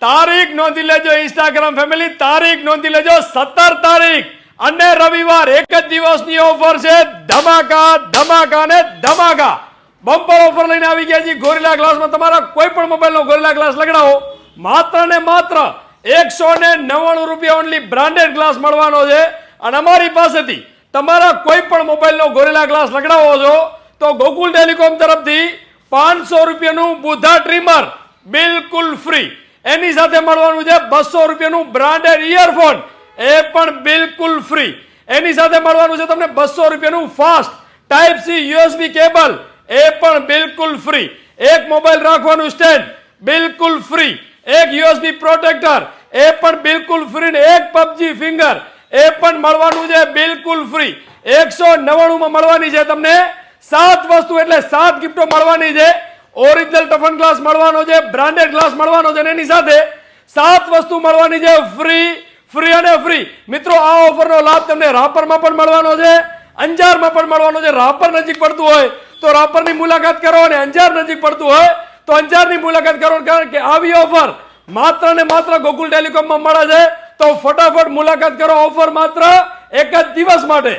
તારીખ નોંધી લેજો ઇન્સ્ટાગ્રામ ફેમિલી, તારીખ નોંધી લેજો 17 તારીખ અને રવિવાર એક જ દિવસની ઓફર છે. ધમાકા ધમાકા ને ધમાકા બમ્પર ઓફર લઈને આવી ગયા છે ગોરિલા ગ્લાસમાં. તમારા કોઈ પણ મોબાઈલનો ગોરિલા ગ્લાસ લગાડો માત્ર ને માત્ર 199 રૂપિયા ઓનલી બ્રાન્ડેડ ગ્લાસ મળવાનો છે. અને અમારી પાસેથી તમારા કોઈ પણ મોબાઈલનો ગોરિલા ગ્લાસ લગાડવો છો તો ગોકુલ ટેલિકોમ તરફથી 500 રૂપિયાનું બુધા ટ્રીમર બિલકુલ ફ્રી. એની સાથે મળવાનું છે 200 રૂપિયાનું બ્રાન્ડેડ ઇયરફોન, એ પણ બિલકુલ ફ્રી. એની સાથે મળવાનું છે તમને 200 રૂપિયાનું fast type C USB cable, એ પણ બિલકુલ ફ્રી. એક મોબાઈલ રાખવાનું સ્ટેન્ડ બિલકુલ ફ્રી, એક યુએસબી પ્રોટેક્ટર એ પણ બિલકુલ ફ્રી, ને એક પબજી ફિંગર એ પણ મળવાનું છે બિલકુલ ફ્રી. 199 માં મળવાની છે તમને 7 વસ્તુ, એટલે 7 ગિફ્ટો મળવાની છે. ઓરિજિનલ ટફન ગ્લાસ મળવાનો છે, બ્રાન્ડેડ ગ્લાસ મળવાનો છે, એની સાથે 7 વસ્તુ મળવાની છે ફ્રી ફ્રી અને ફ્રી. મિત્રો આ ઓફરનો લાભ તમને રાપરમાં પણ મળવાનો છે, અંજારમાં પણ મળવાનો છે. રાપર નજીક પડતું હોય તો રાપરની મુલાકાત કરો, અને અંજાર નજીક પડતું હોય તો અંજારની મુલાકાત કરો. કારણ કે આવી ઓફર માત્ર ને માત્ર ગોકુલ ટેલિકોમમાં મળે છે. તો ફટાફટ મુલાકાત કરો. ઓફર માત્ર એક જ દિવસ માટે.